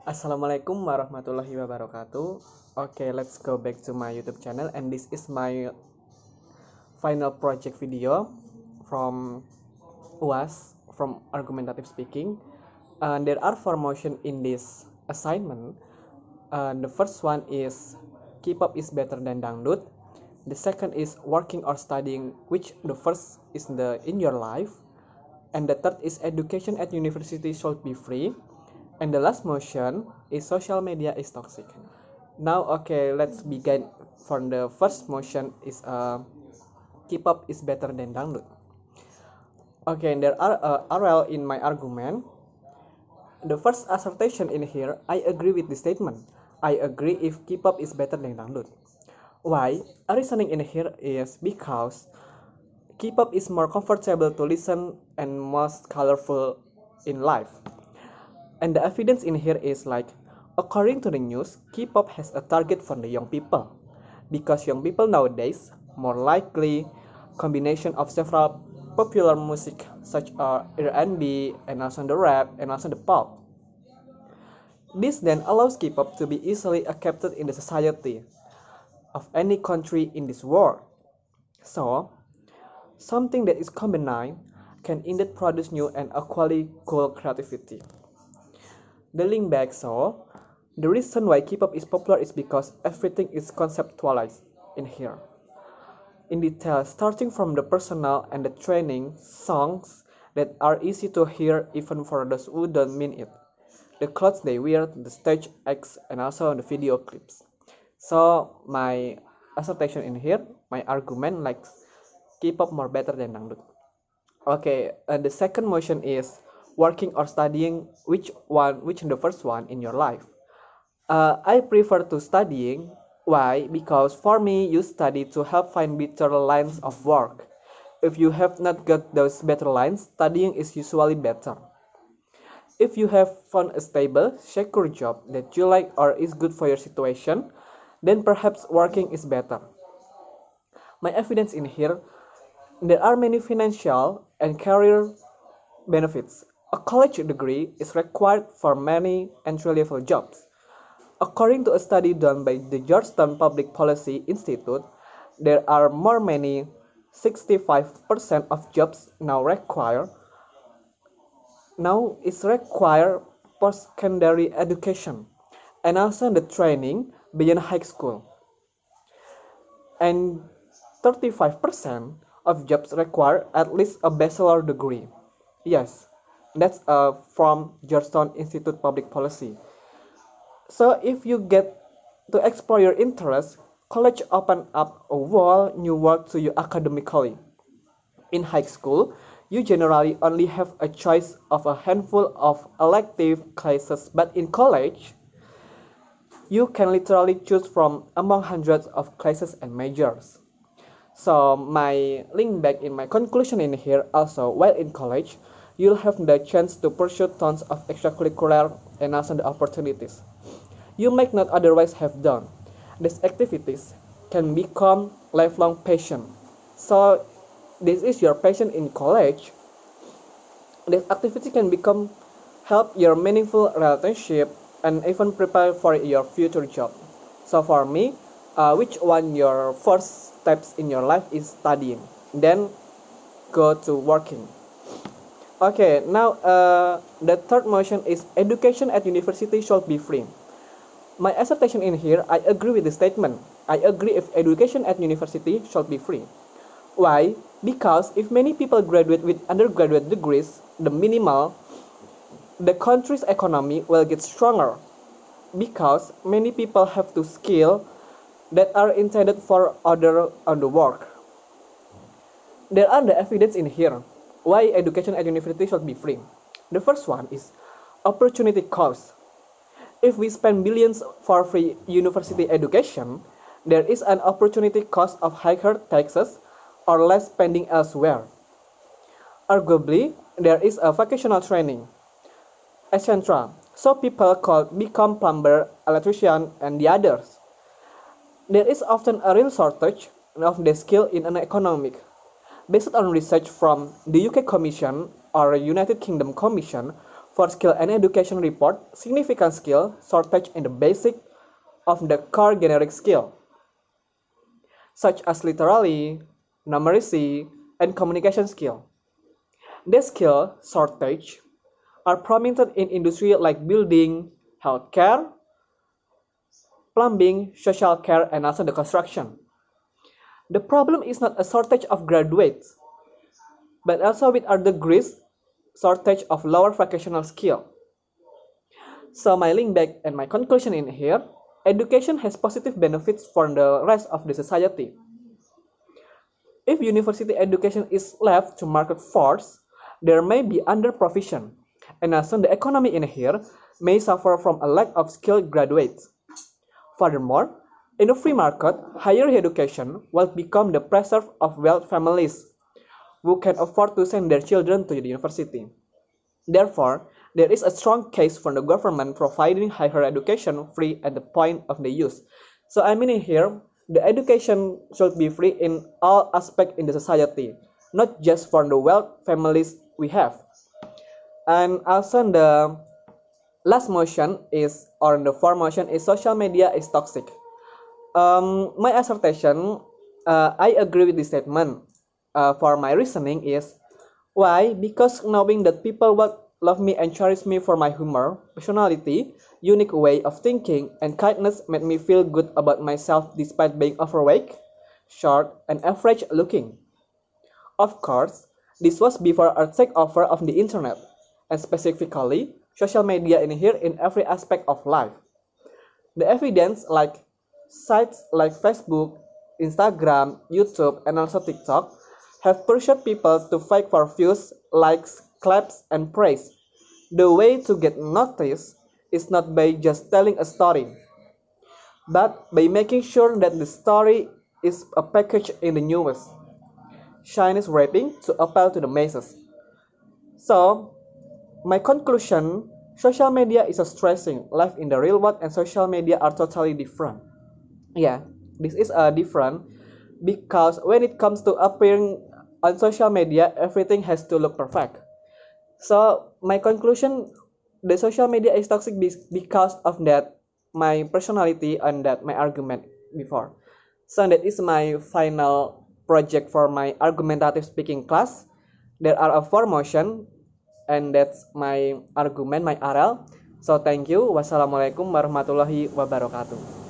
Assalamualaikum warahmatullahi wabarakatuh. Okay, let's go back to my YouTube channel, and this is my final project video from UAS, from argumentative speaking. There are four motions in this assignment. The first one is K-pop is better than dangdut. The second is working or studying, which the first is the in your life, and the third is education at university should be free, and the last motion is social media is toxic. Now, okay, let's begin. For the first motion is K-pop is better than dangdut. Okay, there are RL in my argument. The first assertion in here, I agree with the statement. I agree if K-pop is better than dangdut. Why? A reasoning in here is because K-pop is more comfortable to listen and most colorful in life. And the evidence in here is like, according to the news, K-pop has a target for the young people. Because young people nowadays more likely combination of several popular music such as R&B and also the rap and also the pop. This then allows K-pop to be easily accepted in the society of any country in this world. So, something that is combined can indeed produce new and equally cool creativity. The link back, so the reason why K-pop is popular is because everything is conceptualized in here. In detail, starting from the personal and the training songs that are easy to hear even for those who don't mean it. The clothes they wear, the stage acts, and also the video clips. So my assertion in here, my argument like K-pop more better than dangdut. Okay, and the second motion is working or studying, which the first one in your life. I prefer to studying. Why? Because for me, you study to help find better lines of work. If you have not got those better lines, studying is usually better. If you have found a stable, secure job that you like or is good for your situation, then perhaps working is better. My evidence in here, there are many financial and career benefits. A college degree is required for many entry-level jobs. According to a study done by the Georgetown Public Policy Institute, there are more many 65% of jobs now is require post-secondary education and also the training beyond high school. And 35% of jobs require at least a bachelor degree. Yes, that's from Georgetown Institute Public Policy. So if you get to explore your interest, college open up a whole new world to you academically. In high school, you generally only have a choice of a handful of elective classes, but in college, you can literally choose from among hundreds of classes and majors. So my link back in my conclusion in here also, while in college, you'll have the chance to pursue tons of extracurricular and also the opportunities you might not otherwise have done. These activities can become lifelong passion. So this is your passion in college. This activity can become help your meaningful relationship and even prepare for your future job. So for me, which one your first steps in your life is studying, then go to working. Okay, now the third motion is education at university should be free. My assertion in here, I agree with the statement. I agree if education at university should be free. Why? Because if many people graduate with undergraduate degrees, the country's economy will get stronger. Because many people have to skill that are intended for other on the work. There are the evidence in here why education at university should be free. The first one is opportunity cost. If we spend billions for free university education, there is an opportunity cost of higher taxes or less spending elsewhere. Arguably, there is a vocational training, etc. So people could become plumber, electrician, and the others. There is often a real shortage of the skill in an economic. Based on research from the UK Commission or United Kingdom Commission For skill and education report, significant skill shortage in the basic of the core generic skill, such as literary, numeracy, and communication skill. The skill shortage are prominent in industry like building, healthcare, plumbing, social care, and also the construction. The problem is not a shortage of graduates, but also with our degrees, shortage of lower vocational skill. So my link back and my conclusion in here, education has positive benefits for the rest of the society. If university education is left to market force, there may be under-provision, and also the economy in here may suffer from a lack of skilled graduates. Furthermore, in a free market, higher education will become the preserve of wealthy families who can afford to send their children to the university. Therefore, there is a strong case for the government providing higher education free at the point of the use. So I mean here, the education should be free in all aspects in the society, not just for the wealthy families we have. And also the last motion is, or the fourth motion is social media is toxic. My assertion, I agree with this statement. For my reasoning is, why? Because knowing that people will love me and cherish me for my humor, personality, unique way of thinking, and kindness made me feel good about myself despite being overweight, short, and average looking. Of course, this was before our takeover of the internet, and specifically social media in here in every aspect of life. The evidence like sites like Facebook, Instagram, YouTube, and also TikTok have pressured people to fight for views, likes, claps, and praise. The way to get noticed is not by just telling a story, but by making sure that the story is a package in the newest, shiniest wrapping to appeal to the masses. So, my conclusion, social media is a stressing. Life in the real world and social media are totally different. Yeah, this is different because when it comes to appearing on social media, everything has to look perfect. So my conclusion, the social media is toxic because of that my personality and that my argument before. So that is my final project for my argumentative speaking class. There are a four motion, and that's my argument, my RL. So thank you. Wassalamualaikum warahmatullahi wabarakatuh.